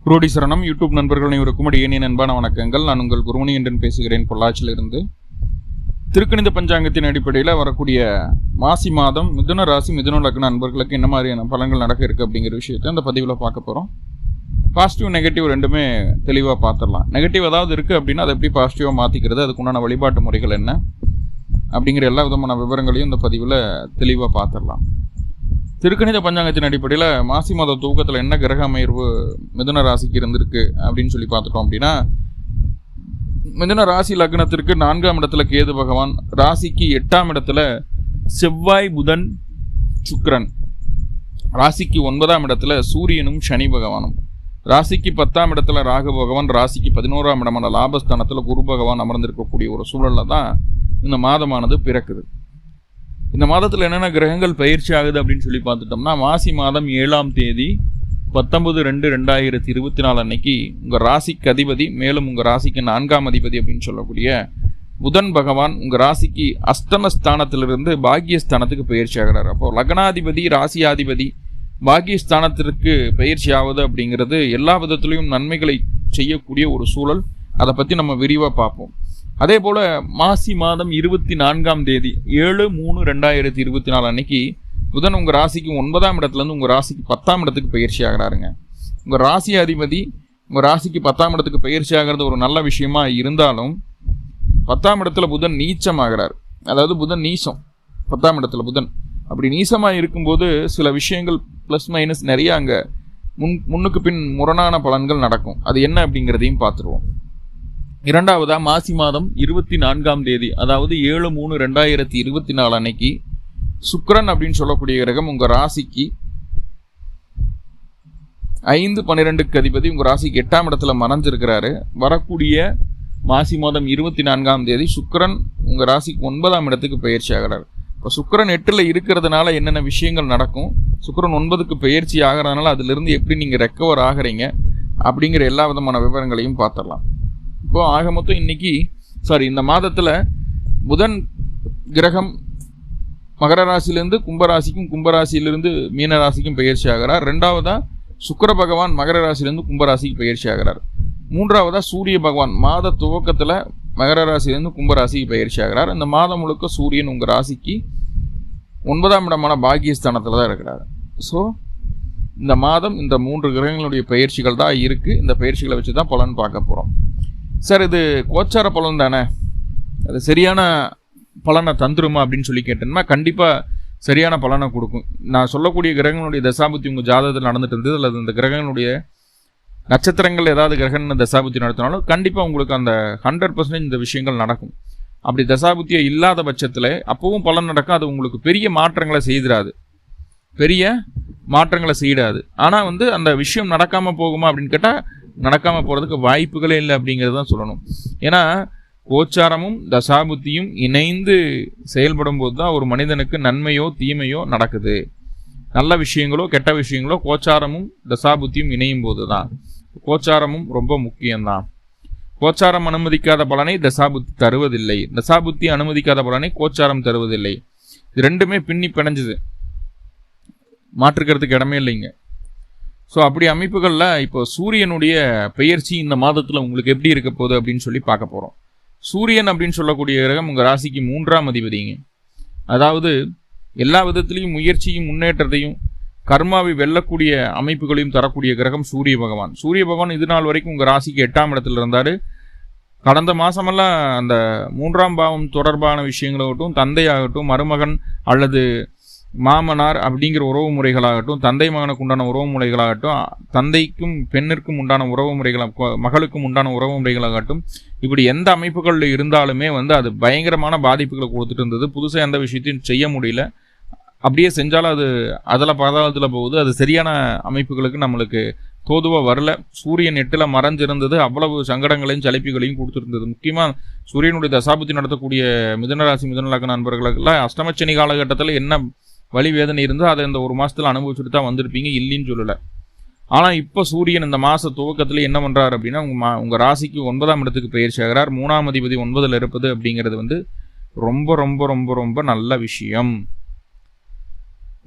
குருடி சரணம். யூடியூப் நண்பர்கள் அனைவருக்கும் அடியேனின் அன்பான வணக்கங்கள். நான் உங்கள் குருமணி என்றன் பேசுகிறேன், பொள்ளாச்சியிலிருந்து. திருக்கணித பஞ்சாங்கத்தின் அடிப்படையில் வரக்கூடிய மாசி மாதம் மிதுன ராசி மிதுன லக்ன நண்பர்களுக்கு என்ன மாதிரியான பலன்கள் நடக்க இருக்குது அப்படிங்கிற விஷயத்தை அந்த பதிவில் பார்க்க போகிறோம். பாசிட்டிவ் நெகட்டிவ் ரெண்டுமே தெளிவாக பார்த்துடலாம். நெகட்டிவ் ஏதாவது இருக்குது அப்படின்னா அதை எப்படி பாசிட்டிவாக மாற்றிக்கிறது, அதுக்குண்டான வழிபாட்டு முறைகள் என்ன அப்படிங்கிற எல்லா விதமான விவரங்களையும் இந்த பதிவில் தெளிவாக பார்த்துடலாம். திருக்கணித பஞ்சாங்கத்தின் அடிப்படையில் மாசி மாத தூக்கத்தில் என்ன கிரக அமைர்வு மிதுன ராசிக்கு இருந்திருக்கு அப்படின்னு சொல்லி பார்த்துட்டோம் அப்படின்னா, மிதுன ராசி லக்னத்திற்கு 4ஆம் இடத்துல கேது பகவான், ராசிக்கு 8ஆம் இடத்துல செவ்வாய் புதன் சுக்கிரன், ராசிக்கு 9ஆம் இடத்துல சூரியனும் சனி பகவானும், ராசிக்கு 10ஆம் இடத்துல ராகு பகவான், ராசிக்கு 11ஆம் இடமான லாபஸ்தானத்தில் குரு பகவான் அமர்ந்திருக்கக்கூடிய ஒரு சூழலில் தான் இந்த மாதமானது பிறக்குது. இந்த மாதத்தில் என்னென்ன கிரகங்கள் பயிற்சி ஆகுது அப்படின்னு சொல்லி பார்த்துட்டோம்னா, மாசி மாதம் 7ஆம் தேதி 19/2/2024 அன்னைக்கு உங்கள் ராசிக்கு அதிபதி, மேலும் உங்கள் ராசிக்கு 4ஆம் அதிபதி அப்படின்னு சொல்லக்கூடிய புதன் பகவான் உங்கள் ராசிக்கு அஷ்டமஸ்தானத்திலிருந்து பாக்கியஸ்தானத்துக்கு பயிற்சி ஆகிறார். அப்போது லக்னாதிபதி ராசியாதிபதி பாக்கியஸ்தானத்திற்கு பயிற்சி ஆகுது அப்படிங்கிறது எல்லா விதத்திலையும் நன்மைகளை செய்யக்கூடிய ஒரு சூழல். அதை பற்றி நம்ம விரிவாக பார்ப்போம். அதே போல் மாசி மாதம் 24ஆம் தேதி 7/3/2024 அன்னைக்கு புதன் உங்கள் ராசிக்கு 9ஆம் இடத்துலேருந்து உங்கள் ராசிக்கு 10ஆம் இடத்துக்கு பயிற்சி ஆகிறாருங்க. உங்கள் ராசி அதிபதி உங்கள் ராசிக்கு 10ஆம் இடத்துக்கு பயிற்சி ஆகிறது ஒரு நல்ல விஷயமா இருந்தாலும், 10ஆம் இடத்துல புதன் நீச்சம் ஆகிறார். அதாவது புதன் நீசம் 10ஆம் இடத்துல புதன் அப்படி நீசமாக இருக்கும்போது சில விஷயங்கள் ப்ளஸ் மைனஸ் நிறைய அங்கே முன்னுக்கு பின் முரணான பலன்கள் நடக்கும். அது என்ன அப்படிங்கிறதையும் பார்த்துருவோம். இரண்டாவதா மாசி மாதம் 24ஆம் தேதி அதாவது 7/3/2024 அன்னைக்கு சுக்கிரன் அப்படின்னு சொல்லக்கூடிய கிரகம் உங்கள் ராசிக்கு 5/12க்கு அதிபதி, உங்கள் ராசிக்கு 8ஆம் இடத்துல மறைஞ்சிருக்கிறாரு. வரக்கூடிய மாசி மாதம் 24ஆம் தேதி சுக்கிரன் உங்கள் ராசிக்கு 9ஆம் இடத்துக்கு பயிற்சி ஆகிறார். இப்போ சுக்கிரன் 8ல் இருக்கிறதுனால என்னென்ன விஷயங்கள் நடக்கும், சுக்கிரன் 9க்கு பயிற்சி ஆகிறதுனால அதிலிருந்து எப்படி நீங்கள் ரெக்கவர் ஆகிறீங்க அப்படிங்கிற எல்லா விதமான விவரங்களையும் பார்த்துடலாம். இப்போ ஆக மொத்தம் இந்த மாதத்தில் புதன் கிரகம் மகர ராசியிலிருந்து கும்பராசிக்கும், கும்பராசியிலிருந்து மீன ராசிக்கும் பயிற்சி ஆகிறார். ரெண்டாவதா சுக்கிர பகவான் மகர ராசியிலிருந்து கும்பராசிக்கு பயிற்சி ஆகிறார். மூன்றாவதா சூரிய பகவான் மாத துவக்கத்தில் மகர ராசியிலிருந்து கும்பராசிக்கு பயிற்சி ஆகிறார். இந்த மாதம் முழுக்க சூரியன் உங்கள் ராசிக்கு 9ஆம் இடமான பாக்கியஸ்தானத்தில் தான் இருக்கிறார். ஸோ இந்த மாதம் இந்த 3 கிரகங்களுடைய பயிற்சிகள் தான் இருக்குது. இந்த பயிற்சிகளை வச்சு தான் பலன் பார்க்க போகிறோம். சார், இது கோச்சார பலன் தானே, அது சரியான பலனை தந்துருமா அப்படின்னு சொல்லி கேட்டேன்னா கண்டிப்பாக சரியான பலனை கொடுக்கும். நான் சொல்லக்கூடிய கிரகங்களுடைய தசாபுத்தி உங்கள் ஜாதகத்தில் நடந்துட்டு இருந்தது, அல்லது இந்த கிரகங்களுடைய நட்சத்திரங்கள் ஏதாவது கிரகன்னு தசாபுத்தி நடத்தினாலும் கண்டிப்பாக உங்களுக்கு அந்த 100% இந்த விஷயங்கள் நடக்கும். அப்படி தசாபுத்தியை இல்லாத பட்சத்தில் அப்பவும் பலன் நடக்கும். அது உங்களுக்கு பெரிய மாற்றங்களை செய்யாது. ஆனால் அந்த விஷயம் நடக்காமல் போகுமா அப்படின்னு கேட்டால் நடக்காமல் போகிறதுக்கு வாய்ப்புகளே இல்லை அப்படிங்கிறது தான் சொல்லணும். ஏன்னா கோச்சாரமும் தசாபுத்தியும் இணைந்து செயல்படும் போது தான் ஒரு மனிதனுக்கு நன்மையோ தீமையோ நடக்குது. நல்ல விஷயங்களோ கெட்ட விஷயங்களோ கோச்சாரமும் தசாபுத்தியும் இணையும் போது தான். கோச்சாரமும் ரொம்ப முக்கியம்தான். கோச்சாரம் அனுமதிக்காத பலனை தசாபுத்தி தருவதில்லை, தசாபுத்தி அனுமதிக்காத பலனை கோச்சாரம் தருவதில்லை. இது ரெண்டுமே பின்னி பிணைஞ்சுது, மாற்றுக்கிறதுக்கு இடமே இல்லைங்க. ஸோ அப்படி அமைப்புகளில் இப்போ சூரியனுடைய பெயர்ச்சி இந்த மாதத்தில் உங்களுக்கு எப்படி இருக்க போகுது அப்படின்னு சொல்லி பார்க்க போகிறோம். சூரியன் அப்படின்னு சொல்லக்கூடிய கிரகம் உங்கள் ராசிக்கு 3ஆம் அதிபதிங்க. அதாவது எல்லா விதத்திலையும் முயற்சியும் முன்னேற்றத்தையும் கர்மாவை வெல்லக்கூடிய அமைப்புகளையும் தரக்கூடிய கிரகம் சூரிய பகவான். சூரிய பகவான் இது நாள் வரைக்கும் உங்கள் ராசிக்கு 8ஆம் இடத்துல இருந்தார். கடந்த மாதமெல்லாம் அந்த 3ஆம் பாவம் தொடர்பான விஷயங்களாகட்டும், தந்தையாகட்டும், மருமகன் அல்லது மாமனார் அப்படிங்கிற உறவு முறைகளாகட்டும், தந்தை மகனுக்கு உண்டான உறவு முறைகளாகட்டும், தந்தைக்கும் பெண்ணிற்கும் உண்டான உறவு முறைகளாக, மகளுக்கும் உண்டான உறவு முறைகளாகட்டும், இப்படி எந்த அமைப்புகளில் இருந்தாலுமே அது பயங்கரமான பாதிப்புகளை கொடுத்துட்டு இருந்தது. புதுசாக எந்த விஷயத்தையும் செய்ய முடியல. அப்படியே செஞ்சாலும் அது அதில் பாதாளத்தில் போகுது. அது சரியான அமைப்புகளுக்கு நம்மளுக்கு தோதுவாக வரல. சூரியன் 8ல் மறைஞ்சிருந்தது அவ்வளவு சங்கடங்களையும் சலிப்புகளையும் கொடுத்துருந்தது. முக்கியமாக சூரியனுடைய தசாபுத்தி நடத்தக்கூடிய மிதுனராசி மிதுன லக்ன நண்பர்களுக்கெல்லாம் அஷ்டமச்சனி காலகட்டத்தில் என்ன வலி வேதனை இருந்தால் அதை இந்த ஒரு மாதத்தில் அனுபவிச்சுட்டு தான் வந்திருப்பீங்க, இல்லைன்னு சொல்லலை. ஆனால் இப்போ சூரியன் இந்த மாத துவக்கத்தில் என்ன பண்ணுறாரு அப்படின்னா உங்கள் ராசிக்கு 9ஆம் இடத்துக்கு பயிற்சி ஆகிறார். 3ஆம் அதிபதி 9ல் இருப்பது அப்படிங்கிறது ரொம்ப ரொம்ப ரொம்ப ரொம்ப நல்ல விஷயம்.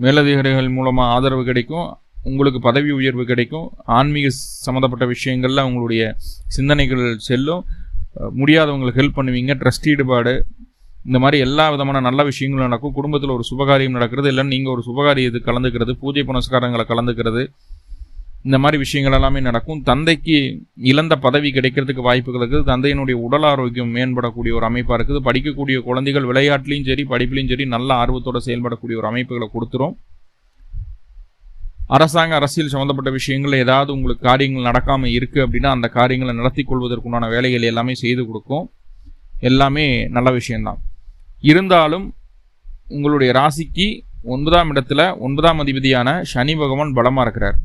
மேலதிகாரிகள் மூலமாக ஆதரவு கிடைக்கும். உங்களுக்கு பதவி உயர்வு கிடைக்கும். ஆன்மீக சம்மந்தப்பட்ட விஷயங்களில் உங்களுடைய சிந்தனைகள் செல்லும். முடியாதவங்களுக்கு ஹெல்ப் பண்ணுவீங்க. ட்ரஸ்ட் ஈடுபாடு, இந்த மாதிரி எல்லா விதமான நல்ல விஷயங்களும் நடக்கும். குடும்பத்தில் ஒரு சுபகாரியம் நடக்கிறது, இல்லைன்னு நீங்கள் ஒரு சுபகாரியத்துக்கு கலந்துக்கிறது, பூஜை புனஸ்காரங்களை கலந்துக்கிறது, இந்த மாதிரி விஷயங்கள் எல்லாமே நடக்கும். தந்தைக்கு இழந்த பதவி கிடைக்கிறதுக்கு வாய்ப்புகள் இருக்குது. தந்தையினுடைய உடல் ஆரோக்கியம் மேம்படக்கூடிய ஒரு அமைப்பாக இருக்குது. படிக்கக்கூடிய குழந்தைகள் விளையாட்டுலையும் சரி படிப்புலையும் சரி நல்ல ஆர்வத்தோடு செயல்படக்கூடிய ஒரு அமைப்புகளை கொடுத்துரும். அரசியல் சம்மந்தப்பட்ட விஷயங்கள் ஏதாவது உங்களுக்கு காரியங்கள் நடக்காமல் இருக்குது அப்படின்னா அந்த காரியங்களை நடத்தி கொள்வதற்குண்டான வேலைகள் எல்லாமே செய்து கொடுக்கும். எல்லாமே நல்ல விஷயம்தான். இருந்தாலும் உங்களுடைய ராசிக்கு 9ஆம் இடத்துல 9ஆம் அதிபதியான சனி பகவான் பலமாக இருக்கிறார்.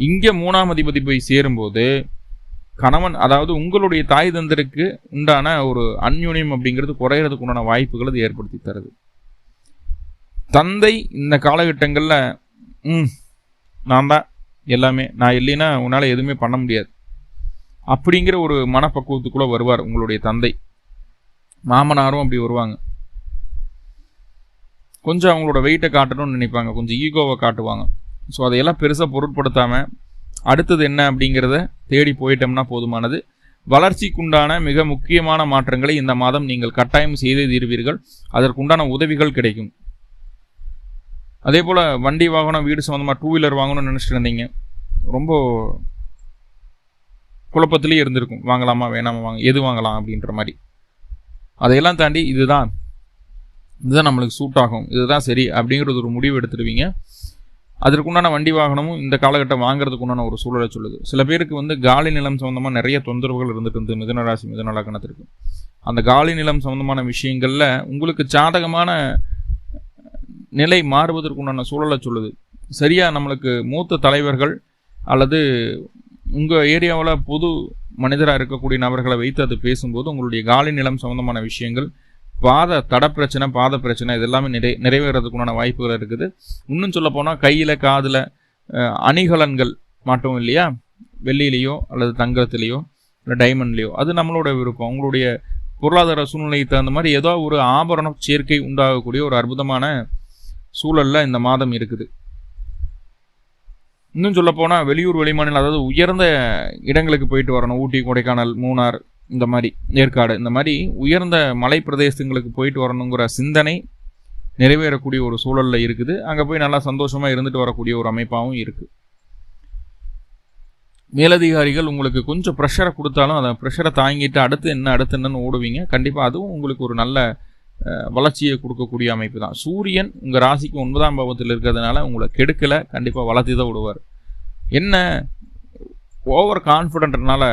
இங்கே 3ஆம் அதிபதி போய் சேரும்போது கணவன், அதாவது உங்களுடைய தாய் தந்தருக்கு உண்டான ஒரு அந்யோன்யம் அப்படிங்கிறது குறையிறதுக்கு உண்டான வாய்ப்புகள் அது ஏற்படுத்தி தருது. தந்தை இந்த காலகட்டங்களில் நான் தான் எல்லாமே, நான் இல்லைன்னா உன்னால் எதுவுமே பண்ண முடியாது அப்படிங்கிற ஒரு மனப்பக்குவத்துக்குள்ளே வருவார் உங்களுடைய தந்தை. மாமனாரும் அப்படி வருவாங்க. கொஞ்சம் அவங்களோட வெயிட்டை காட்டணும்னு நினைப்பாங்க, கொஞ்சம் ஈகோவை காட்டுவாங்க. ஸோ அதையெல்லாம் பெருசாக பொருட்படுத்தாமல் அடுத்தது என்ன அப்படிங்கிறத தேடி போயிட்டோம்னா போதுமானது. வளர்ச்சிக்குண்டான மிக முக்கியமான மாற்றங்களை இந்த மாதம் நீங்கள் கட்டாயம் செய்தே தீர்வீர்கள். அதற்குண்டான உதவிகள் கிடைக்கும். அதே போல் வண்டி வாகனம், வீடு சம்மந்தமாக 2 வீலர் வாங்கணும்னு நினச்சிட்டு இருந்தீங்க, ரொம்ப குழப்பத்திலேயே இருந்திருக்கும், வாங்கலாமா வேணாமா, எது வாங்கலாம் அப்படின்ற மாதிரி. அதையெல்லாம் தாண்டி இதுதான் நம்மளுக்கு சூட் ஆகும், இதுதான் சரி அப்படிங்கிறது ஒரு முடிவு எடுத்துடுவீங்க. அதற்குண்டான வண்டி வாகனமும் இந்த காலகட்டம் வாங்குறதுக்கு உண்டான ஒரு சூழலை சொல்லுது. சில பேருக்கு காலி நிலம் சம்மந்தமாக நிறைய தொந்தரவுகள் இருந்துட்டு இருந்து மிதுன ராசி மிதுன லக்னத்திற்கு. அந்த காலி நிலம் சம்மந்தமான விஷயங்களில் உங்களுக்கு சாதகமான நிலை மாறுவதற்குண்டான சூழலை சொல்லுது. சரியாக நம்மளுக்கு மூத்த தலைவர்கள் அல்லது உங்கள் ஏரியாவில் பொது மனிதராக இருக்கக்கூடிய நபர்களை வைத்து அது பேசும்போது உங்களுடைய காலி நிலம் சம்மந்தமான விஷயங்கள், பாத பிரச்சனை இதெல்லாமே நிறைவேறதுக்குண்டான வாய்ப்புகள் இருக்குது. இன்னும் சொல்ல போனால் கையில் காதில் அணிகலன்கள் மாட்டோம் இல்லையா, வெள்ளியிலையோ அல்லது தங்கத்திலேயோ இல்லை டைமண்ட்லேயோ, அது நம்மளோட விருப்பம். உங்களுடைய பொருளாதார சூழ்நிலைக்கு தகுந்த மாதிரி ஏதோ ஒரு ஆபரண சேர்க்கை உண்டாகக்கூடிய ஒரு அற்புதமான சூழலில் இந்த மாதம் இருக்குது. இன்னும் சொல்ல போனால் வெளியூர் வெளிமாநிலம், அதாவது உயர்ந்த இடங்களுக்கு போயிட்டு வரணும். ஊட்டி, கொடைக்கானல், மூணார், இந்த மாதிரி ஏற்காடு, இந்த மாதிரி உயர்ந்த மலை பிரதேசங்களுக்கு போயிட்டு வரணுங்கிற சிந்தனை நிறைவேறக்கூடிய ஒரு சூழலில் இருக்குது. அங்கே போய் நல்லா சந்தோஷமாக இருந்துட்டு வரக்கூடிய ஒரு அமைப்பாகவும் இருக்குது. மேலதிகாரிகள் உங்களுக்கு கொஞ்சம் ப்ரெஷரை கொடுத்தாலும் அதை ப்ரெஷரை தாங்கிட்டு அடுத்து என்னன்னு ஓடுவீங்க. கண்டிப்பாக அதுவும் உங்களுக்கு ஒரு நல்ல வளர்ச்சியை கொடுக்கக்கூடிய அமைப்பு தான். சூரியன் உங்கள் ராசிக்கு 9ஆம் பாவத்தில் இருக்கிறதுனால உங்களை கெடுக்கலை, கண்டிப்பாக வளர்த்தி தான் விடுவார். என்ன ஓவர் கான்ஃபிடென்ட்னால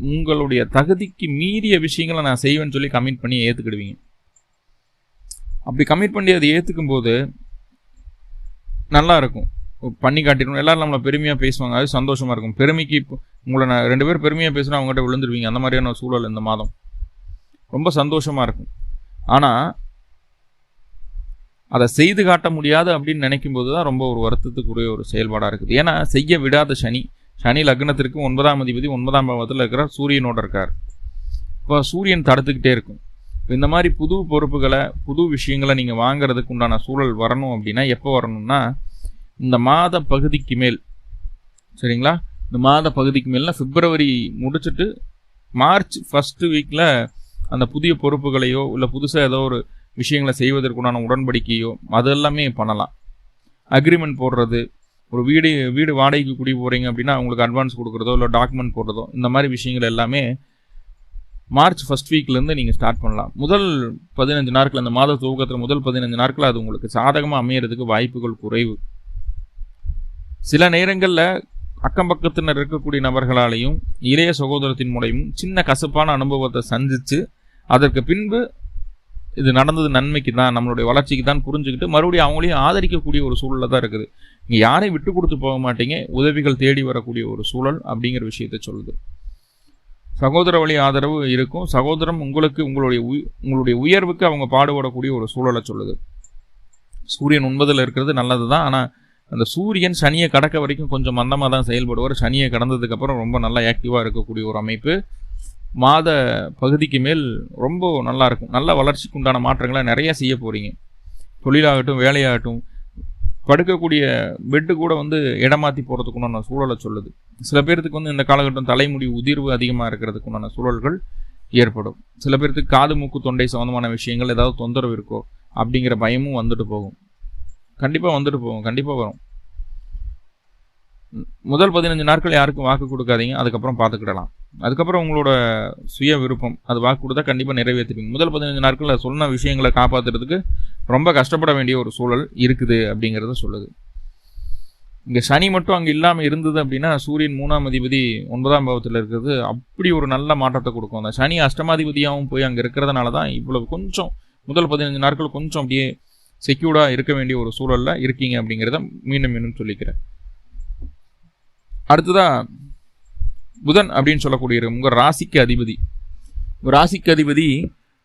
உங்களுடைய தகுதிக்கு மீறிய விஷயங்களை நான் செய்வேன்னு சொல்லி கமிட் பண்ணி ஏற்றுக்கிடுவீங்க. அப்படி கமிட் பண்ணி அதை ஏற்றுக்கும் போது நல்லா இருக்கும், பண்ணி காட்டிடணும். எல்லோரும் நம்மளை பெருமையாக பேசுவாங்க, அது சந்தோஷமாக இருக்கும். பெருமைக்கு உங்களை நான் 2 பேர் பெருமையாக பேசுனா அவங்ககிட்ட விழுந்துருவீங்க. அந்த மாதிரியான சூழல் இந்த மாதம் ரொம்ப சந்தோஷமாக இருக்கும். ஆனால் அதை செய்து காட்ட முடியாது அப்படின்னு நினைக்கும் போது தான் ரொம்ப ஒரு வருத்தத்துக்குரிய ஒரு செயல்பாடாக இருக்குது. ஏன்னா செய்ய விடாத சனி லக்னத்திற்கு 9ஆம் அதிபதி 9ஆம் பாவத்தில் இருக்கிறார், சூரியனோட இருக்கார். இப்போ சூரியன் தடுத்துக்கிட்டே இருக்கும். இப்போ இந்த மாதிரி புது பொறுப்புகளை, புது விஷயங்களை நீங்கள் வாங்கிறதுக்கு உண்டான சூழல் வரணும் அப்படின்னா எப்போ வரணும்னா இந்த மாத பகுதிக்கு மேல், சரிங்களா? இந்த மாத பகுதிக்கு மேல்னா பிப்ரவரி முடிச்சுட்டு மார்ச் ஃபர்ஸ்ட் வீக்கில் அந்த புதிய பொறுப்புகளையோ இல்லை புதுசாக ஏதோ ஒரு விஷயங்களை செய்வதற்குண்டான உடன்படிக்கையோ அதெல்லாமே பண்ணலாம். அக்ரிமெண்ட் போடுறது, ஒரு வீடு வாடகைக்கு குடி போகிறீங்க அப்படின்னா அவங்களுக்கு அட்வான்ஸ் கொடுக்குறதோ இல்லை டாக்குமெண்ட் போடுறதோ, இந்த மாதிரி விஷயங்கள் எல்லாமே மார்ச் ஃபர்ஸ்ட் வீக்லேருந்து நீங்கள் ஸ்டார்ட் பண்ணலாம். முதல் 15 நாட்கள், அந்த மாத துவக்கத்தில் முதல் 15 நாட்கள் அது உங்களுக்கு சாதகமாக அமையறதுக்கு வாய்ப்புகள் குறைவு. சில நேரங்களில் அக்கம் பக்கத்தினர் இருக்கக்கூடிய நபர்களாலையும் இளைய சகோதரத்தின் மூலையும் சின்ன கசப்பான அனுபவத்தை சந்தித்து அதற்கு பின்பு இது நடந்தது நன்மைக்கு தான், நம்மளுடைய வளர்ச்சிக்கு தான் புரிஞ்சுக்கிட்டு மறுபடியும் அவங்களையும் ஆதரிக்கக்கூடிய ஒரு சூழலில் தான் இருக்குது. நீங்கள் யாரையும் விட்டு கொடுத்து போக மாட்டீங்க, உதவிகள் தேடி வரக்கூடிய ஒரு சூழல் அப்படிங்கிற விஷயத்தை சொல்லுது. சகோதர வழி ஆதரவு இருக்கும். சகோதரம் உங்களுடைய உயர்வுக்கு அவங்க பாடுபடக்கூடிய ஒரு சூழலை சொல்லுது. சூரியன் 9ல் இருக்கிறது நல்லது தான். ஆனால் அந்த சூரியன் சனியை கடக்க வரைக்கும் கொஞ்சம் மந்தமாக தான் செயல்படுவார். சனியை கடந்ததுக்கப்புறம் ரொம்ப நல்லா ஆக்டிவாக இருக்கக்கூடிய ஒரு அமைப்பு. மாத பகுதிக்கு மேல் ரொம்ப நல்லா இருக்கும். நல்ல வளர்ச்சிக்கு உண்டான மாற்றங்களை நிறைய செய்ய போகிறீங்க. தொழிலாகட்டும், வேலையாகட்டும், படுக்கக்கூடிய பெட்டு கூட வந்து இடமாற்றி போகிறதுக்குண்டான சூழலை சொல்லுது. சில பேர்த்துக்கு வந்து இந்த காலகட்டம் தலைமுடி உதிர்வு அதிகமாக இருக்கிறதுக்குண்டான சூழல்கள் ஏற்படும். சில பேர்த்துக்கு காது மூக்கு தொண்டை சம்மந்தமான விஷயங்கள் ஏதாவது தொந்தரவு இருக்கோ அப்படிங்கிற பயமும் வந்துட்டு போகும். கண்டிப்பாக வந்துட்டு போகும், கண்டிப்பாக வரும். முதல் 15 நாட்கள் யாருக்கும் வாக்கு கொடுக்காதீங்க, அதுக்கப்புறம் பார்த்துக்கிடலாம். அதுக்கப்புறம் உங்களோட சுய விருப்பம், அது வாக்கு கொடுத்தா கண்டிப்பாக நிறைவேற்றுவீங்க. முதல் 15 நாட்களில் சொன்ன விஷயங்களை காப்பாற்றுறதுக்கு ரொம்ப கஷ்டப்பட வேண்டிய ஒரு சூழல் இருக்குது அப்படிங்கிறத சொல்லுது. இங்கே சனி மட்டும் அங்கே இல்லாமல் இருந்தது அப்படின்னா சூரியன் 3ஆம் அதிபதி 9ஆம் பாவத்தில் இருக்கிறது அப்படி ஒரு நல்ல மாற்றத்தை கொடுக்கும். அந்த சனி அஷ்டமாதிபதியாகவும் போய் அங்கே இருக்கிறதுனால தான் இவ்வளவு கொஞ்சம் முதல் 15 நாட்கள் கொஞ்சம் அப்படியே செக்யூர்டாக இருக்க வேண்டிய ஒரு சூழலில் இருக்கீங்க அப்படிங்கிறத மீண்டும் மீண்டும் சொல்லிக்கிறேன். அடுத்ததா புதன் அப்படின்னு சொல்லக்கூடிய உங்கள் ராசிக்கு அதிபதி. ராசிக்கு அதிபதி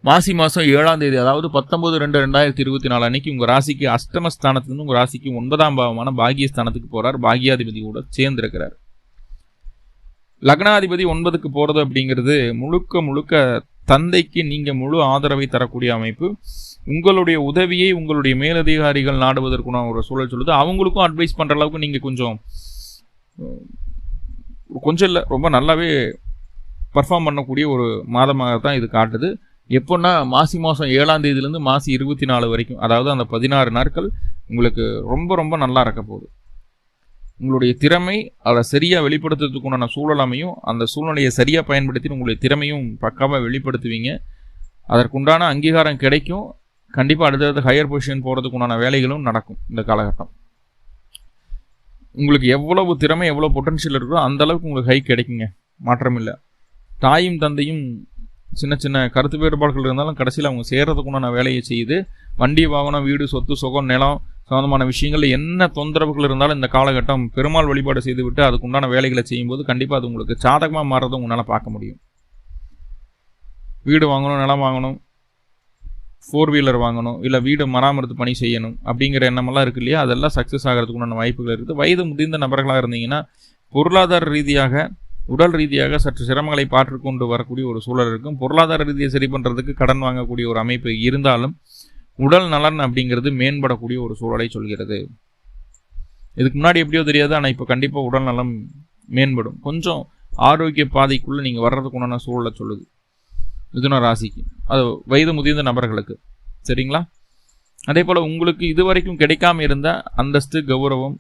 மாசி மாதம் 7ஆம் தேதி, அதாவது 19/2/2024 அன்னைக்கு உங்கள் ராசிக்கு அஷ்டமஸ்தானத்துலேருந்து உங்கள் ராசிக்கு 9ஆம் பாவமான பாகியஸ்தானத்துக்கு போகிறார். பாகியாதிபதி கூட சேர்ந்திருக்கிறார். லக்னாதிபதி 9க்கு போகிறது அப்படிங்கிறது முழுக்க முழுக்க தந்தைக்கு நீங்கள் முழு ஆதரவை தரக்கூடிய அமைப்பு. உங்களுடைய உதவியை உங்களுடைய மேலதிகாரிகள் நாடுவதற்குன ஒரு சூழல் சொல்லுது. அவங்களுக்கும் அட்வைஸ் பண்ணுற அளவுக்கு நீங்கள் கொஞ்சம் இல்லை ரொம்ப நல்லாவே பர்ஃபார்ம் பண்ணக்கூடிய ஒரு மாதமாக தான் இது காட்டுது. எப்போன்னா மாசி மாதம் 7ஆம் தேதியிலேருந்து மாசி 24 வரைக்கும், அதாவது அந்த 16 நாட்கள் உங்களுக்கு ரொம்ப ரொம்ப நல்லா இருக்க போகுது. உங்களுடைய திறமை அதை சரியாக வெளிப்படுத்துறதுக்குண்டான சூழல் அமையும். அந்த சூழ்நிலையை சரியாக பயன்படுத்தி உங்களுடைய திறமையும் பக்காவாக வெளிப்படுத்துவீங்க. அதற்குண்டான அங்கீகாரம் கிடைக்கும். கண்டிப்பாக அடுத்தடுத்து ஹையர் பொசிஷன் போகிறதுக்குண்டான வேலைகளும் நடக்கும். இந்த காலகட்டம் உங்களுக்கு எவ்வளவு திறமை எவ்வளோ பொட்டன்ஷியல் இருக்கோ அந்த அளவுக்கு உங்களுக்கு ஹை கிடைக்குங்க, மாற்றம் இல்லை. தாயும் தந்தையும் சின்ன சின்ன கருத்து வேறுபாடுகள் இருந்தாலும் கடைசியில் அவங்க சேர்றதுக்குண்டான வேலையை செய்து வண்டி வாகனம் வீடு சொத்து சுகம் நிலம் சம்மந்தமான விஷயங்கள் என்ன தொந்தரவுகள் இருந்தாலும் இந்த காலகட்டம் பெருமாள் வழிபாடு செய்துவிட்டு அதுக்குண்டான வேலைகளை செய்யும்போது கண்டிப்பாக அது உங்களுக்கு சாதகமாக மாறுறதை உங்களால் பார்க்க முடியும். வீடு வாங்கணும், நிலம் வாங்கணும், 4 வீலர் வாங்கணும், இல்லை வீடு மராமத்து பணி செய்யணும் அப்படிங்கிற எண்ணமெல்லாம் இருக்கு இல்லையா, அதெல்லாம் சக்ஸஸ் ஆகிறதுக்குண்டான வாய்ப்புகள் இருக்குது. வயது முதிர்ந்த நபர்களாக இருந்தீங்கன்னா பொருளாதார ரீதியாக உடல் ரீதியாக சற்று சிரமங்களை பாற்றுக்கொண்டு வரக்கூடிய ஒரு சூழல் இருக்கும். பொருளாதார ரீதியை சரி பண்ணுறதுக்கு கடன் வாங்கக்கூடிய ஒரு அமைப்பு இருந்தாலும் உடல் நலன் அப்படிங்கிறது மேம்படக்கூடிய ஒரு சூழலை சொல்கிறது. இதுக்கு முன்னாடி எப்படியோ தெரியாது, ஆனால் இப்போ கண்டிப்பாக உடல் நலம் மேம்படும். கொஞ்சம் ஆரோக்கிய பாதைக்குள்ளே நீங்கள் வர்றதுக்குண்டான சூழலை சொல்லுது மிதுன ராசிக்கு, அது வயது முதிர்ந்த நபர்களுக்கு. சரிங்களா? அதே போல் உங்களுக்கு இதுவரைக்கும் கிடைக்காம இருந்த அந்தஸ்து, கௌரவம்,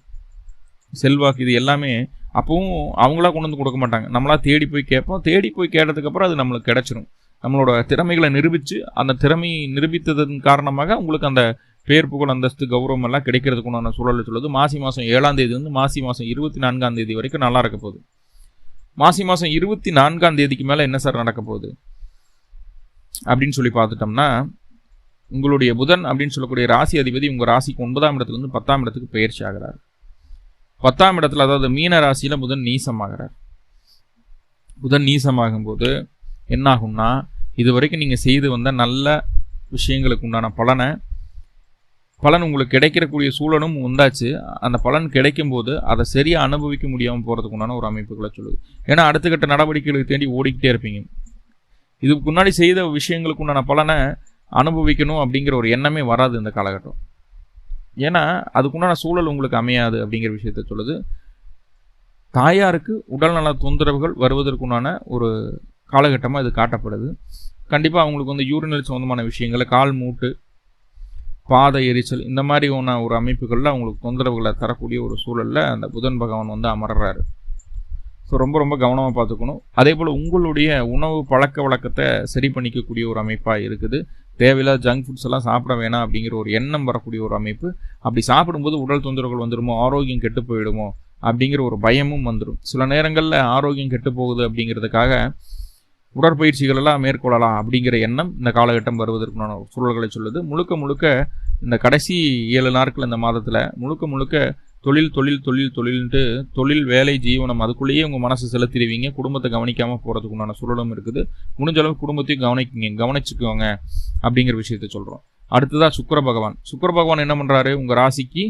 செல்வாக்கு இது எல்லாமே அப்பவும் அவங்களா கொண்டு வந்து கொடுக்க மாட்டாங்க. நம்மளா தேடி போய் கேட்போம். தேடி போய் கேட்டதுக்கப்புறம் அது நம்மளுக்கு கிடைச்சிடும். நம்மளோட திறமைகளை நிரூபித்து அந்த திறமையை நிரூபித்ததன் காரணமாக உங்களுக்கு அந்த பேர் புகழ் அந்தஸ்து கௌரவம் எல்லாம் கிடைக்கிறதுக்குண்டான சூழலை சொல்லுது. மாசி மாதம் 7ஆம் தேதி வந்து மாசி மாதம் 24ஆம் தேதி வரைக்கும் நல்லா இருக்க போகுது. மாசி மாதம் 24ஆம் தேதிக்கு மேலே என்ன சார் நடக்க போகுது அப்படின்னு சொல்லி பார்த்துட்டோம்னா, உங்களுடைய புதன் அப்படின்னு சொல்லக்கூடிய ராசி அதிபதி உங்கள் ராசிக்கு 9ஆம் இடத்துலேருந்து 10ஆம் இடத்துக்கு பயிற்சி ஆகிறார். 10ஆம் இடத்துல, அதாவது மீன ராசியில் புதன் நீசமாகிறார். புதன் நீசமாகும்போது என்னாகும்னா, இது வரைக்கும் நீங்கள் செய்து வந்த நல்ல விஷயங்களுக்கு உண்டான பலன் உங்களுக்கு கிடைக்கக்கூடிய சூழலும் உண்டாச்சு. அந்த பலன் கிடைக்கும் போது அதை சரியாக அனுபவிக்க முடியாமல் போகிறதுக்கு உண்டான ஒரு அமைப்புகளை சொல்லுது. ஏன்னா அடுத்த கட்ட நடவடிக்கைகளுக்கு தேடி ஓடிக்கிட்டே இருப்பீங்க. இதுக்கு முன்னாடி செய்த விஷயங்களுக்கு உண்டான பலனை அனுபவிக்கணும் அப்படிங்கிற ஒரு எண்ணமே வராது இந்த காலகட்டம். ஏன்னா அதுக்குண்டான சூழல் உங்களுக்கு அமையாது அப்படிங்கிற விஷயத்த சொல்லுது. தாயாருக்கு உடல்நல தொந்தரவுகள் வருவதற்குண்டான ஒரு காலகட்டமாக இது காட்டப்படுது. கண்டிப்பாக அவங்களுக்கு வந்து யூரினல் சம்மந்தமான விஷயங்கள், கால் மூட்டு, பாத எரிச்சல், இந்த மாதிரி ஒரு அமைப்புகளில் அவங்களுக்கு தொந்தரவுகளை தரக்கூடிய ஒரு சூழலில் அந்த புதன் பகவான் வந்து அமர்றாரு. ஸோ ரொம்ப ரொம்ப கவனமாக பார்த்துக்கணும். அதே போல் உங்களுடைய உணவு பழக்க வழக்கத்தை சரி பண்ணிக்கக்கூடிய ஒரு அமைப்பாக இருக்குது. தேவையில்லாத ஜங்க் ஃபுட்ஸ் எல்லாம் சாப்பிட வேணாம் அப்படிங்கிற ஒரு எண்ணம் வரக்கூடிய ஒரு அமைப்பு. அப்படி சாப்பிடும்போது உடல் தொந்தரவுகள் வந்துடுமோ, ஆரோக்கியம் கெட்டு போயிடுமோ அப்படிங்கிற ஒரு பயமும் வந்துடும். சில நேரங்களில் ஆரோக்கியம் கெட்டு போகுது அப்படிங்கிறதுக்காக உடற்பயிற்சிகள் எல்லாம் மேற்கொள்ளலாம் அப்படிங்கிற எண்ணம் இந்த காலகட்டம் வருவதற்கான சூழல்களை சொல்லுது. முழுக்க முழுக்க இந்த கடைசி 7 நாட்கள் இந்த மாதத்தில் முழுக்க முழுக்க தொழில் தொழில் தொழில் தொழில்ன்ட்டு தொழில், வேலை, ஜீவனம் அதுக்குள்ளேயே உங்கள் மனசு செலுத்திடுவீங்க. குடும்பத்தை கவனிக்காமல் போகிறதுக்குண்டான சூழலும் இருக்குது. முடிஞ்ச அளவுக்கு குடும்பத்தையும் கவனிச்சுக்கோங்க அப்படிங்கிற விஷயத்த சொல்கிறோம். அடுத்ததாக சுக்கிர பகவான் என்ன பண்ணுறாரு, உங்கள் ராசிக்கு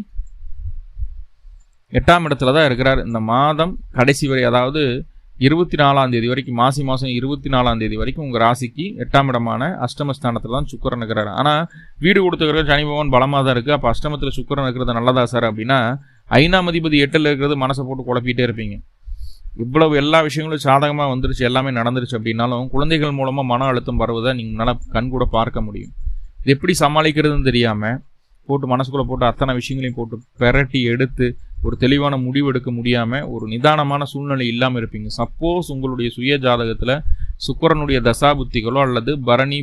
8ஆம் இடத்துல தான் இருக்கிறார் இந்த மாதம் கடைசி வரை. அதாவது 24ஆம் தேதி வரைக்கும், மாசி மாதம் 24ஆம் தேதி வரைக்கும் உங்கள் ராசிக்கு 8ஆம் இடமான அஷ்டமஸ்தானத்தில் தான் சுக்கிரன் இருக்கிறாரு. ஆனால் வீடு கொடுத்துக்கிற சனி பகவான் பலமாக தான் இருக்குது. அப்போ அஷ்டமத்தில் சுக்கிரன் இருக்கிறது நல்லதா சார் அப்படின்னா, 5ஆம் அதிபதி 8ல் இருக்கிறது மனசை போட்டு குழப்பிட்டே இருப்பீங்க. இவ்வளவு எல்லா விஷயங்களும் சாதகமாக வந்துருச்சு, எல்லாமே நடந்துருச்சு அப்படின்னாலும் குழந்தைகள் மூலமாக மன அழுத்தம் வருவதை நீங்கள் கண்கூட பார்க்க முடியும். இது எப்படி சமாளிக்கிறதுன்னு தெரியாமல் போட்டு மனசுக்குள்ளே போட்டு அத்தனை விஷயங்களையும் போட்டு பெரட்டி எடுத்து ஒரு தெளிவான முடிவு எடுக்க முடியாமல் ஒரு நிதானமான சூழ்நிலை இல்லாமல் இருப்பீங்க. சப்போஸ் உங்களுடைய சுய ஜாதகத்தில் சுக்கிரனுடைய தசாபுத்திகளோ அல்லது பரணி,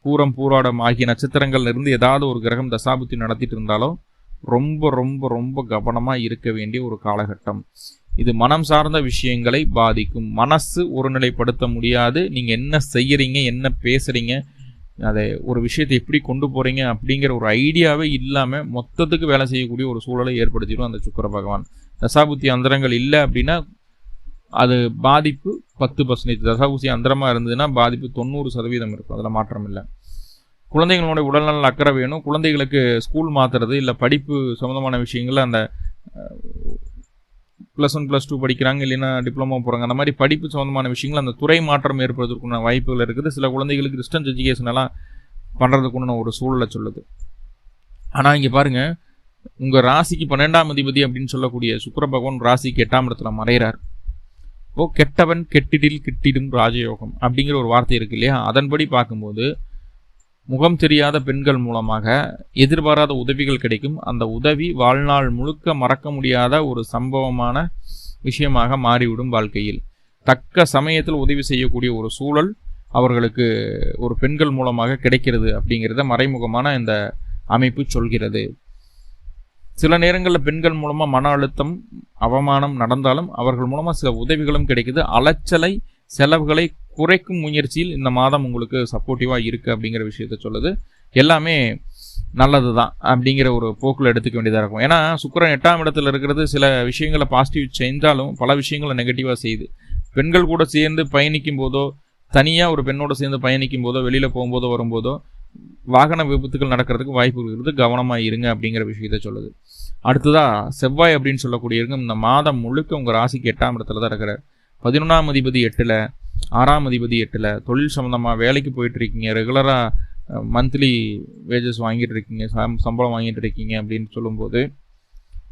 பூரம், பூராடம் ஆகிய நட்சத்திரங்கள்ல இருந்து ஏதாவது ஒரு கிரகம் தசாபுத்தி நடத்திட்டு இருந்தாலோ ரொம்ப ரொம்ப ரொம்ப கவனமாக இருக்க வேண்டிய ஒரு காலகட்டம். இது மனம் சார்ந்த விஷயங்களை பாதிக்கும். மனசு ஒருநிலைப்படுத்த முடியாது. நீங்கள் என்ன செய்யறீங்க, என்ன பேசுறீங்க, அதை ஒரு விஷயத்தை எப்படி கொண்டு போகிறீங்க அப்படிங்கிற ஒரு ஐடியாவே இல்லாமல் மொத்தத்துக்கு வேலை செய்யக்கூடிய ஒரு சூழலை ஏற்படுத்திடும் அந்த சுக்கிர பகவான். தசாபுத்தி அந்தரங்கள் இல்லை அப்படின்னா அது பாதிப்பு 10%. தசாபுத்தி அந்தரமாக இருந்ததுன்னா பாதிப்பு 90% இருக்கும். அதில் மாற்றம் இல்லை. குழந்தைகளோட உடல்நல அக்கறை வேணும். குழந்தைகளுக்கு ஸ்கூல் மாற்றுறது இல்லை படிப்பு சம்மந்தமான விஷயங்கள், அந்த +1 +2 படிக்கிறாங்க, இல்லைன்னா டிப்ளமோ போகிறாங்க, அந்த மாதிரி படிப்பு சம்மந்தமான விஷயங்கள் அந்த துறை மாற்றம் ஏற்படுவதற்குள்ள வாய்ப்புகள் இருக்குது. சில குழந்தைகளுக்கு டிஸ்டன்ஸ் எஜுகேஷன் எல்லாம் பண்ணுறதுக்குன்னு ஒரு சூழலை சொல்லுது. ஆனால் இங்கே பாருங்கள், உங்கள் ராசிக்கு 12ஆம் அதிபதி அப்படின்னு சொல்லக்கூடிய சுக்கிர பகவான் ராசிக்கு 8ஆம் இடத்துல மறைகிறார். கெட்டவன் கெட்டிடில் கிட்டிடும் ராஜயோகம் அப்படிங்கிற ஒரு வார்த்தை இருக்கு இல்லையா? அதன்படி பார்க்கும்போது முகம் தெரியாத பெண்கள் மூலமாக எதிர்பாராத உதவிகள் கிடைக்கும். அந்த உதவி வாழ்நாள் முழுக்க மறக்க முடியாத ஒரு சம்பவமான விஷயமாக மாறிவிடும். வாழ்க்கையில் தக்க சமயத்தில் உதவி செய்யக்கூடிய ஒரு சூழல் அவர்களுக்கு ஒரு பெண்கள் மூலமாக கிடைக்கிறது அப்படிங்கிறத மறைமுகமான இந்த அமைப்பு சொல்கிறது. சில நேரங்களில் பெண்கள் மூலமாக மன அழுத்தம், அவமானம் நடந்தாலும் அவர்கள் மூலமாக சில உதவிகளும் கிடைக்குது. அலைச்சலை, செலவுகளை குறைக்கும் முயற்சியில் இந்த மாதம் உங்களுக்கு சப்போர்ட்டிவாக இருக்குது அப்படிங்கிற விஷயத்த சொல்லுது. எல்லாமே நல்லது தான் அப்படிங்கிற ஒரு போக்கில் எடுத்துக்க வேண்டியதாக இருக்கும். ஏன்னா சுக்கிரன் 8ஆம் இடத்துல இருக்கிறது சில விஷயங்களை பாசிட்டிவ் செஞ்சாலும் பல விஷயங்களை நெகட்டிவாக செய்யுது. பெண்கள் கூட சேர்ந்து பயணிக்கும் போதோ, தனியாக ஒரு பெண்ணோட சேர்ந்து பயணிக்கும் போதோ, வெளியில் போகும்போதோ வரும்போதோ வாகன விபத்துகள் நடக்கிறதுக்கு வாய்ப்பு இருக்கிறது. கவனமாக இருங்க அப்படிங்கிற விஷயத்த சொல்லுது. அடுத்ததாக செவ்வாய் அப்படின்னு சொல்லக்கூடிய இந்த மாதம் முழுக்க உங்கள் ராசிக்கு 8ஆம் இடத்துல தான் இருக்கிறார். 11ஆம் அதிபதி 8ல், 6ஆம் அதிபதி 8ல். தொழில் சம்மந்தமாக வேலைக்கு போயிட்டு இருக்கீங்க, ரெகுலராக மந்த்லி வேஜஸ் வாங்கிட்டு இருக்கீங்க, சம்பளம் வாங்கிட்டு இருக்கீங்க அப்படின்னு சொல்லும்போது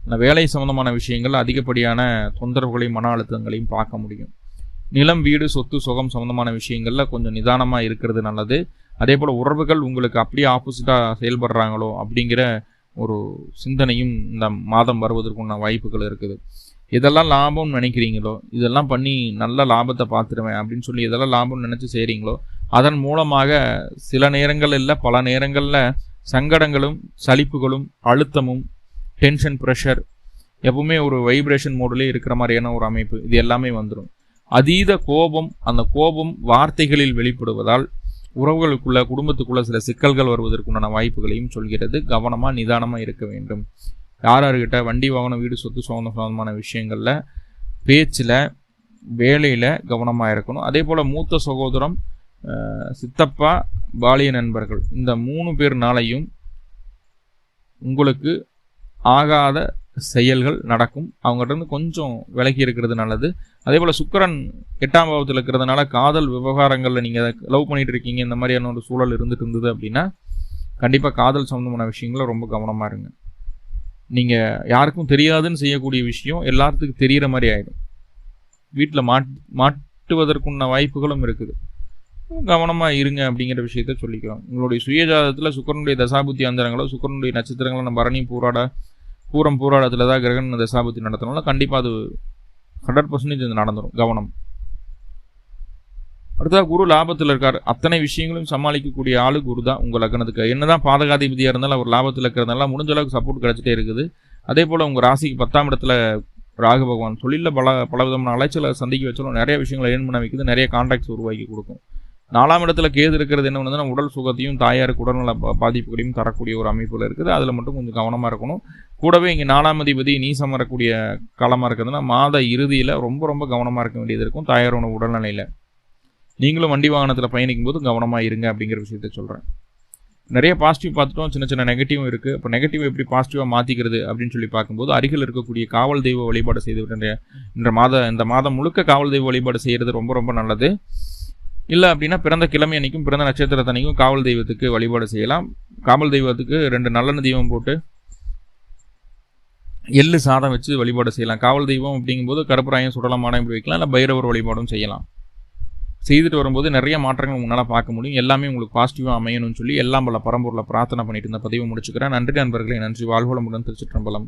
இந்த வேலை சம்மந்தமான விஷயங்கள் அதிகப்படியான தொந்தரவுகளையும் மன அழுத்தங்களையும் பார்க்க முடியும். நிலம், வீடு, சொத்து, சுகம் சம்மந்தமான விஷயங்களில் கொஞ்சம் நிதானமாக இருக்கிறது நல்லது. அதே போல் உறவுகள் உங்களுக்கு அப்படியே ஆப்போசிட்டாக செயல்படுறாங்களோ அப்படிங்கிற ஒரு சிந்தனையும் இந்த மாதம் வருவதற்குண்டான வாய்ப்புகள் இருக்குது. எதெல்லாம் லாபம்னு நினைக்கிறீங்களோ, இதெல்லாம் பண்ணி நல்ல லாபத்தை பார்த்துருவேன் அப்படின்னு சொல்லி எதெல்லாம் லாபம்னு நினச்சி செய்கிறீங்களோ அதன் மூலமாக சில நேரங்கள் இல்லை பல நேரங்களில் சங்கடங்களும், சலிப்புகளும், அழுத்தமும், டென்ஷன், ப்ரெஷர், எப்பவுமே ஒரு வைப்ரேஷன் மோடிலே இருக்கிற மாதிரியான ஒரு அமைப்பு, இது எல்லாமே வந்துடும். அதீத கோபம், அந்த கோபம் வார்த்தைகளில் வெளிப்படுவதால் உறவுகளுக்குள்ள, குடும்பத்துக்குள்ள சில சிக்கல்கள் வருவதற்குண்டான வாய்ப்புகளையும் சொல்கிறது. கவனமாக நிதானமாக இருக்க வேண்டும். யார்கிட்ட வண்டி வாகனம், வீடு, சொத்து சம்பந்தமான விஷயங்களில், பேச்சில், வேலையில் கவனமாக இருக்கணும். அதே போல் மூத்த சகோதரம், சித்தப்பா, பாலிய நண்பர்கள், இந்த 3 பேர்னாலையும் உங்களுக்கு ஆகாத செயல்கள் நடக்கும். அவங்ககிட்ட கொஞ்சம் விலகி இருக்கிறது நல்லது. அதே போல் சுக்கிரன் 8ஆம் பாவத்தில் இருக்கிறதுனால காதல் விவகாரங்களில் நீங்கள் லவ் பண்ணிட்டு இருக்கீங்க, இந்த மாதிரியான ஒரு சூழல் இருந்தது அப்படின்னா கண்டிப்பாக காதல் சம்பந்தமான விஷயங்கள ரொம்ப கவனமாக இருங்க. நீங்கள் யாருக்கும் தெரியாதுன்னு செய்யக்கூடிய விஷயம் எல்லாத்துக்கும் தெரிகிற மாதிரி ஆகிடும். வீட்டில் மாட்டுவதற்குள்ள வாய்ப்புகளும் இருக்குது. கவனமாக இருங்க அப்படிங்கிற விஷயத்த சொல்லிக்கிறோம். உங்களுடைய சுயஜாதத்தில் சுக்கிரனுடைய தசாபுத்தி அந்தரங்களோ, சுக்கிரனுடைய நட்சத்திரங்களோ நம்ம பரணி, பூரம், பூராடத்தில் தான் கிரகண தசாபுத்தி நடத்தினால கண்டிப்பாக அது 100% நடந்துடும். கவனம். அடுத்ததாக குரு லாபத்தில் இருக்கார். அத்தனை விஷயங்களும் சமாளிக்கக்கூடிய ஆளு குரு தான் உங்கள் லக்னத்துக்கு. என்னதான் பாதகாதிபதியாக இருந்தாலும் அவர் லாபத்தில் இருக்கிறதுனால முடிஞ்ச அளவுக்கு சப்போர்ட் கிடைச்சிட்டே இருக்குது. அதே போல் உங்கள் ராசிக்கு 10ஆம் இடத்துல ராகு பகவான் தொழிலில் பல விதமான அலைச்சலை சந்திக்க வச்சாலும் நிறைய விஷயங்களை ஏன் பண்ண வைக்குது, நிறைய கான்டாக்ட்ஸ் உருவாக்கி கொடுக்கும். 4ஆம் இடத்துல கேது இருக்கிறது என்ன பண்ணுதுன்னா உடல் சுகத்தையும் தாயாருக்கு உடல்நல பாதிப்புகளையும் தரக்கூடிய ஒரு அமைப்பில் இருக்குது. அதில் மட்டும் கொஞ்சம் கவனமாக இருக்கணும். கூடவே இங்கே 4ஆம் அதிபதி நீசம் வரக்கூடிய காலமாக இருக்கிறதுனா மாத இறுதியில் ரொம்ப ரொம்ப கவனமாக இருக்க வேண்டியது இருக்கும். தாயாரோட உடல்நிலையில் நீங்களும் வண்டி வாகனத்தில் பயணிக்கும் போது கவனமாக இருங்க அப்படிங்கிற விஷயத்த சொல்கிறேன். நிறைய பாசிட்டிவ் பார்த்துட்டோம், சின்ன சின்ன நெகட்டிவும் இருக்குது. இப்போ நெகட்டிவ் எப்படி பாசிட்டிவாக மாற்றிக்கிறது அப்படின்னு சொல்லி பார்க்கும்போது, அருகில் இருக்கக்கூடிய காவல் தெய்வ வழிபாடு செய்து இந்த மாதம் முழுக்க காவல் தெய்வ வழிபாடு செய்கிறது ரொம்ப ரொம்ப நல்லது. இல்லை அப்படின்னா பிறந்த கிழமை அன்னைக்கும் பிறந்த நட்சத்திரத்தன்னைக்கும் காவல் தெய்வத்துக்கு வழிபாடு செய்யலாம். காவல் தெய்வத்துக்கு 2 நல்லெண்ணெய் தீபம் போட்டு எள்ளு சாதம் வச்சு வழிபாடு செய்யலாம். காவல் தெய்வம் அப்படிங்கும்போது கருப்பராயம் சுடலமான இப்படி வைக்கலாம், இல்லை பைரவர் வழிபாடும் செய்யலாம். செய்துட்டு வரும்போது நிறைய மாற்றங்கள் உங்களால் பார்க்க முடியும். எல்லாமே உங்களுக்கு பாசிட்டிவாக அமையணும்னு சொல்லி எல்லாம் பல பரம்பொருளை பிரார்த்தனை பண்ணிட்டு இந்த பதிவை முடிச்சுக்கிறேன். நன்றி நண்பர்களே, நன்றி. வாழ்வளமுடன். திருச்சிற்றம்பலம்.